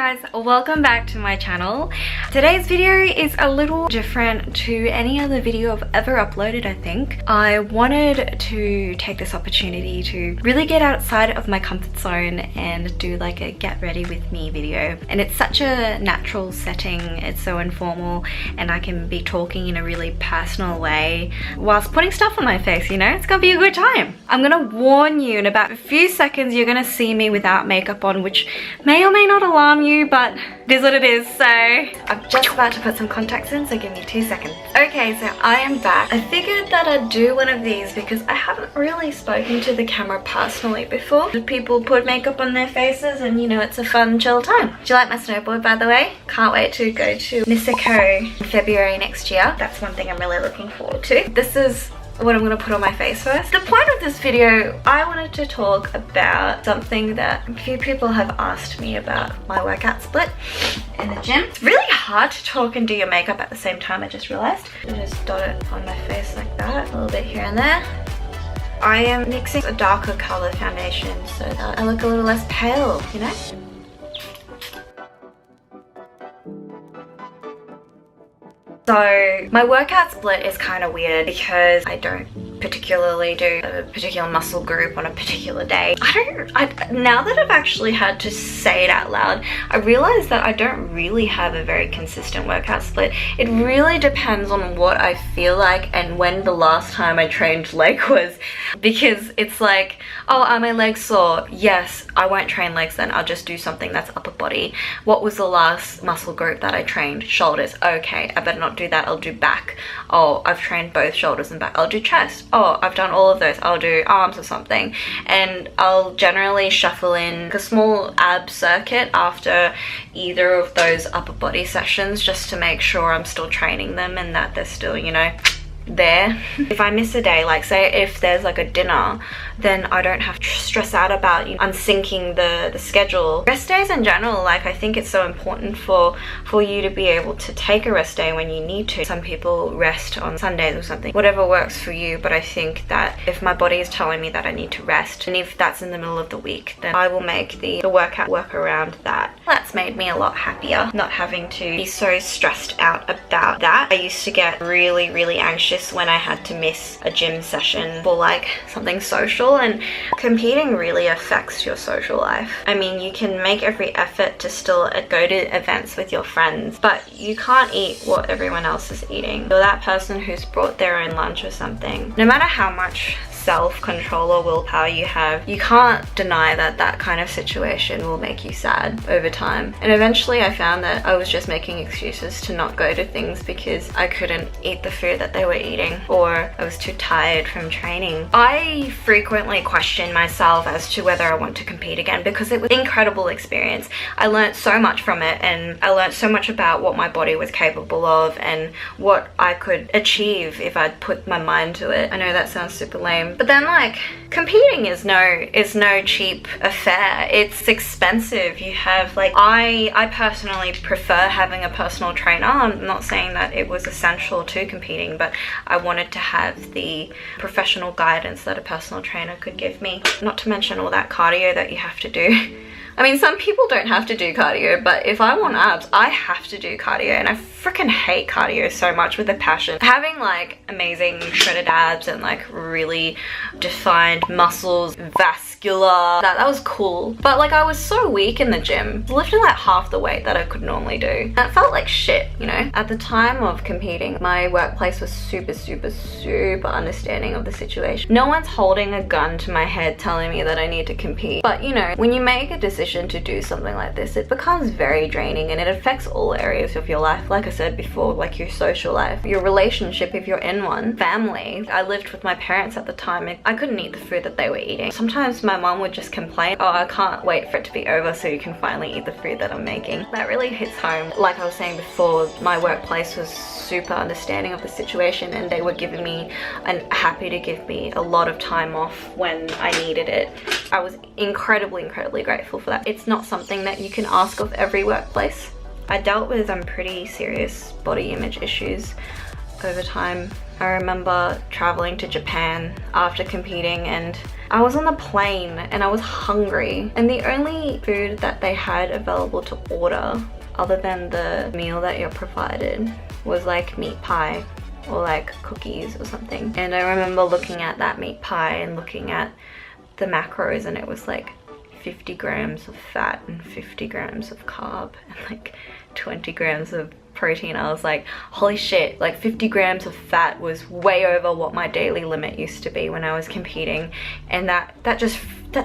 guys, welcome back to my channel. Today's video is a little different to any other video I've ever uploaded, I think. I wanted to take this opportunity to really get outside of my comfort zone and do like a get ready with me video. And it's such a natural setting, it's so informal, and I can be talking in a really personal way whilst putting stuff on my face, you know? It's gonna be a good time. I'm gonna warn you, in about a few seconds you're gonna see me without makeup on, which may or may not alarm you, but it is what it is. So I'm just about to put some contacts in, so give me 2 seconds. Okay, so I am back. I figured that I'd do one of these because I haven't really spoken to the camera personally before. People put makeup on their faces and, you know, it's a fun chill time. Do you like my snowboard, by the way? Can't wait to go to Niseko in February next year. That's one thing I'm really looking forward to. This is what I'm gonna put on my face first. The point of this video, I wanted to talk about something that a few people have asked me about, my workout split in the gym. It's really hard to talk and do your makeup at the same time, I just realized. I just dot it on my face like that, a little bit here and there. I am mixing a darker color foundation so that I look a little less pale, you know? So my workout split is kind of weird because I don't particularly do a particular muscle group on a particular day. Now that I've actually had to say it out loud, I realize that I don't really have a very consistent workout split. It really depends on what I feel like and when the last time I trained leg was, because it's like, oh, are my legs sore? Yes, I won't train legs then, I'll just do something that's upper body. What was the last muscle group that I trained? Shoulders. Okay, I better not do that, I'll do back. Oh, I've trained both shoulders and back, I'll do chest. Oh, I've done all of those, I'll do arms or something. And I'll generally shuffle in a small ab circuit after either of those upper body sessions just to make sure I'm still training them and that they're still, you know, there. If I miss a day, like say if there's like a dinner, then I don't have to stress out about, you know, unsyncing the schedule. Rest days in general, like I think it's so important for you to be able to take a rest day when you need to. Some people rest on Sundays or something, whatever works for you, but I think that if my body is telling me that I need to rest, and if that's in the middle of the week, then I will make the workout work around that. That's made me a lot happier, not having to be so stressed out about that. I used to get really anxious when I had to miss a gym session for like something social, and competing really affects your social life. I mean, you can make every effort to still go to events with your friends, but you can't eat what everyone else is eating. You're that person who's brought their own lunch or something. No matter how much self-control or willpower you have, you can't deny that that kind of situation will make you sad over time. And eventually I found that I was just making excuses to not go to things because I couldn't eat the food that they were eating, or I was too tired from training. I frequently question myself as to whether I want to compete again because it was an incredible experience. I learned so much from it, and I learned so much about what my body was capable of and what I could achieve if I'd put my mind to it. I know that sounds super lame, but then like competing is no cheap affair. It's expensive. You have like, I personally prefer having a personal trainer. I'm not saying that it was essential to competing, but I wanted to have the professional guidance that a personal trainer could give me. Not to mention all that cardio that you have to do. I mean, some people don't have to do cardio, but if I want abs, I have to do cardio, and I freaking hate cardio so much with a passion. Having like amazing shredded abs and like really defined muscles, vascular, that was cool. But like I was so weak in the gym, lifting like half the weight that I could normally do. That felt like shit, you know? At the time of competing, my workplace was super understanding of the situation. No one's holding a gun to my head telling me that I need to compete. But you know, when you make a decision to do something like this, it becomes very draining and it affects all areas of your life. Like I said before, like your social life, your relationship if you're in one, family. I lived with my parents at the time and I couldn't eat the food that they were eating. Sometimes my mom would just complain, oh, I can't wait for it to be over so you can finally eat the food that I'm making. That really hits home. Like I was saying before, my workplace was super understanding of the situation, and they were giving me and happy to give me a lot of time off when I needed it. I was incredibly grateful for that. It's not something that you can ask of every workplace. I dealt with some pretty serious body image issues over time. I remember traveling to Japan after competing, and I was on the plane and I was hungry, and the only food that they had available to order other than the meal that you're provided was like meat pie or like cookies or something. And I remember looking at that meat pie and looking at the macros, and it was like 50 grams of fat and 50 grams of carb and like 20 grams of protein. I was like, holy shit, like 50 grams of fat was way over what my daily limit used to be when I was competing, and that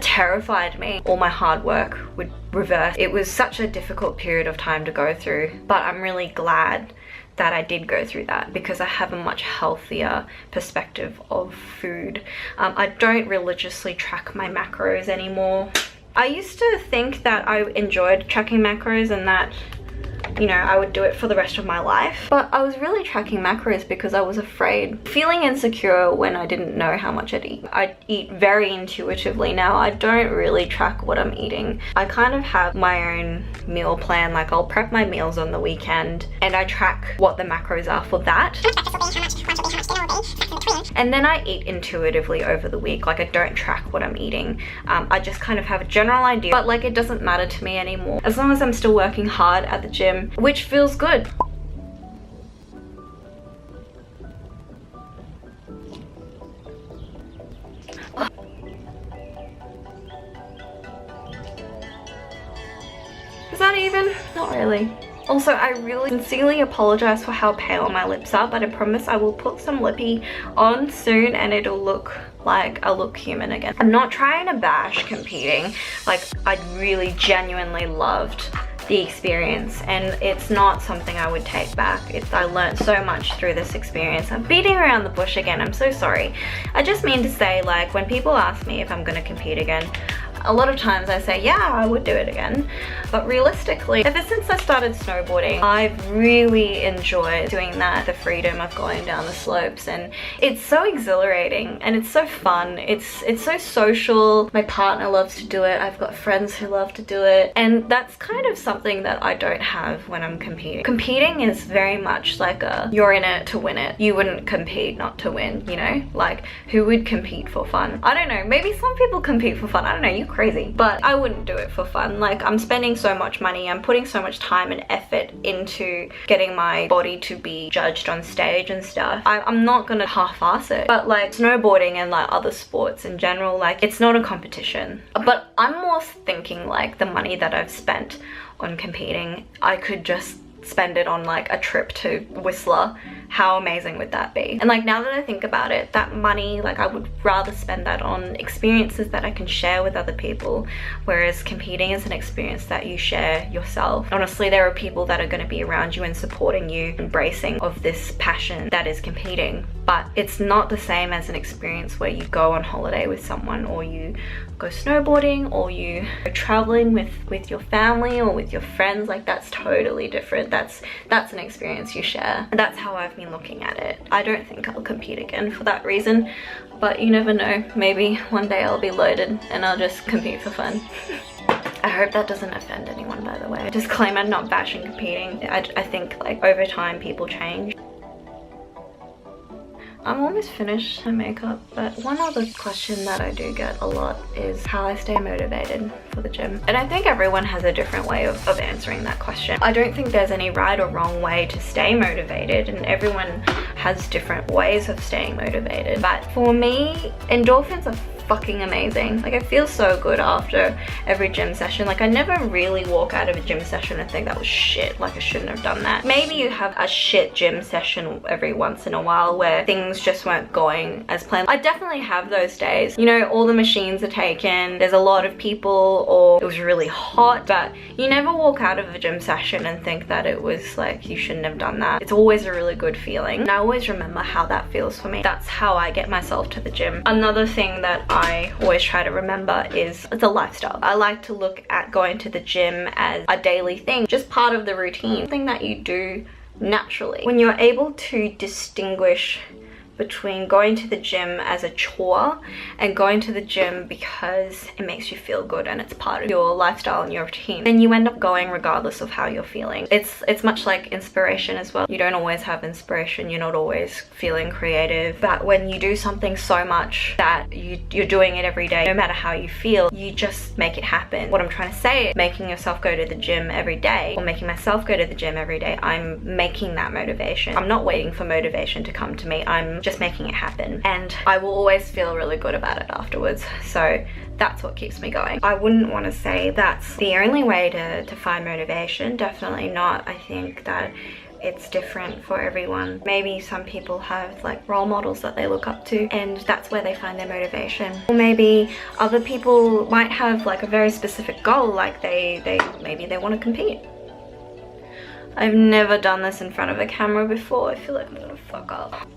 terrified me. All my hard work would reverse. It was such a difficult period of time to go through, but I'm really glad that I did go through that because I have a much healthier perspective of food. I don't religiously track my macros anymore. I used to think that I enjoyed tracking macros and that, you know, I would do it for the rest of my life. But I was really tracking macros because I was afraid, feeling insecure when I didn't know how much I'd eat. I eat very intuitively now. I don't really track what I'm eating. I kind of have my own meal plan. Like, I'll prep my meals on the weekend and I track what the macros are for that. And then I eat intuitively over the week. Like, I don't track what I'm eating. I just kind of have a general idea, but like, it doesn't matter to me anymore. As long as I'm still working hard at the gym, which feels good. Is that even? Not really. Also, I really sincerely apologize for how pale my lips are, but I promise I will put some lippy on soon and it'll look like I look human again. I'm not trying to bash competing. Like, I really genuinely loved the experience and it's not something I would take back. I learned so much through this experience. I'm beating around the bush again, I'm so sorry. I just mean to say, like, when people ask me if I'm gonna compete again, a lot of times I say, yeah, I would do it again. But realistically, ever since I started snowboarding, I've really enjoyed doing that, the freedom of going down the slopes, and it's so exhilarating and it's so fun. It's so social. My partner loves to do it. I've got friends who love to do it, and that's kind of something that I don't have when I'm competing. Competing is very much like you're in it to win it. You wouldn't compete not to win, you know? Like, who would compete for fun? I don't know, maybe some people compete for fun. I don't know, you crazy, but I wouldn't do it for fun. Like, I'm spending so much money, I'm putting so much time and effort into getting my body to be judged on stage and stuff. I'm not gonna half-ass it. But like snowboarding and like other sports in general, like, it's not a competition. But I'm more thinking like the money that I've spent on competing, I could just spend it on like a trip to Whistler. How amazing would that be? And like, now that I think about it, that money, like, I would rather spend that on experiences that I can share with other people, whereas competing is an experience that you share yourself. Honestly, there are people that are going to be around you and supporting you, embracing of this passion that is competing, but it's not the same as an experience where you go on holiday with someone, or you go snowboarding, or you go traveling with your family or with your friends. Like, that's totally different. That's an experience you share. And that's how I've been looking at it. I don't think I'll compete again for that reason, but you never know. Maybe one day I'll be loaded and I'll just compete for fun. I hope that doesn't offend anyone, by the way. Disclaimer, not bashing competing. I think like over time people change. I'm almost finished my makeup, but one other question that I do get a lot is how I stay motivated for the gym. And I think everyone has a different way of answering that question. I don't think there's any right or wrong way to stay motivated, and everyone has different ways of staying motivated. But for me, endorphins are fucking amazing. Like, I feel so good after every gym session. Like, I never really walk out of a gym session and think that was shit, like I shouldn't have done that. Maybe you have a shit gym session every once in a while where things just weren't going as planned. I definitely have those days. You know, all the machines are taken, there's a lot of people, or it was really hot, but you never walk out of a gym session and think that it was like, you shouldn't have done that. It's always a really good feeling, and I always remember how that feels for me. That's how I get myself to the gym. Another thing that I always try to remember is it's a lifestyle. I like to look at going to the gym as a daily thing, just part of the routine, something that you do naturally. When you're able to distinguish between going to the gym as a chore and going to the gym because it makes you feel good and it's part of your lifestyle and your routine, then you end up going regardless of how you're feeling. It's much like inspiration as well. You don't always have inspiration, you're not always feeling creative, but when you do something so much that you're doing it every day, no matter how you feel, you just make it happen. What I'm trying to say is making yourself go to the gym every day, or making myself go to the gym every day, I'm making that motivation. I'm not waiting for motivation to come to me, I'm just making it happen, and I will always feel really good about it afterwards. So that's what keeps me going. I wouldn't want to say that's the only way to find motivation, definitely not. I think that it's different for everyone. Maybe some people have like role models that they look up to and that's where they find their motivation. Or maybe other people might have like a very specific goal, like maybe they want to compete. I've never done this in front of a camera before. I feel like I'm gonna fuck up.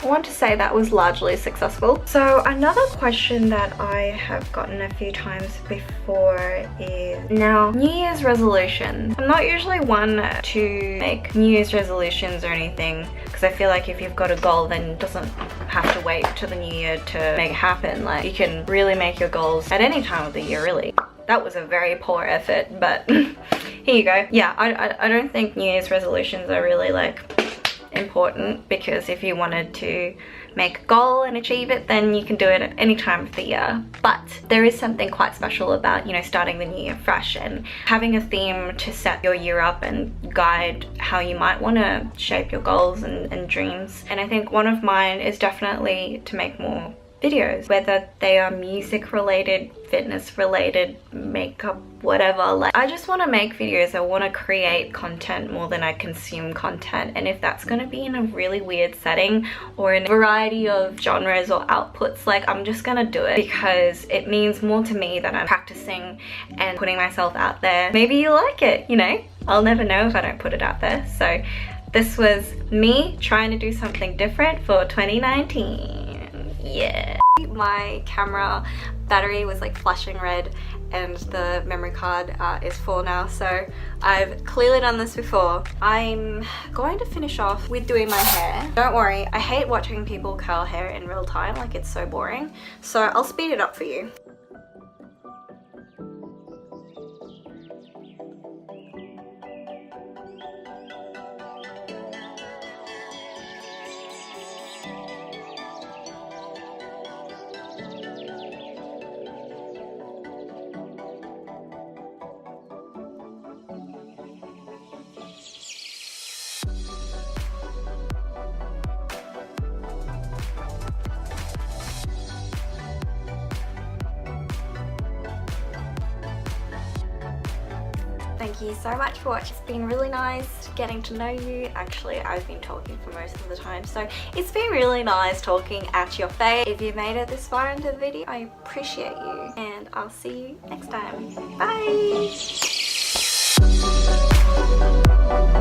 I want to say that was largely successful. So another question that I have gotten a few times before is, now, New Year's resolution. I'm not usually one to make New Year's resolutions or anything, because I feel like if you've got a goal, then it doesn't have to wait till the new year to make it happen. Like, you can really make your goals at any time of the year, really. That was a very poor effort, but here you go. Yeah, I don't think New Year's resolutions are really like important, because if you wanted to make a goal and achieve it, then you can do it at any time of the year. But there is something quite special about, you know, starting the new year fresh and having a theme to set your year up and guide how you might want to shape your goals and dreams. And I think one of mine is definitely to make more videos, whether they are music related, fitness related, makeup, whatever. Like, I just want to make videos. I want to create content more than I consume content, and if that's going to be in a really weird setting or in a variety of genres or outputs, like, I'm just gonna do it because it means more to me that I'm practicing and putting myself out there. Maybe you like it, you know? I'll never know if I don't put it out there. So this was me trying to do something different for 2019. Yeah. My camera battery was like flashing red and the memory card is full now, so I've clearly done this before. I'm going to finish off with doing my hair. Don't worry, I hate watching people curl hair in real time, like it's so boring, so I'll speed it up for you. Thank you so much for watching. It's been really nice getting to know you. Actually, I've been talking for most of the time, so it's been really nice talking at your face. If you made it this far into the video, I appreciate you, and I'll see you next time. Bye!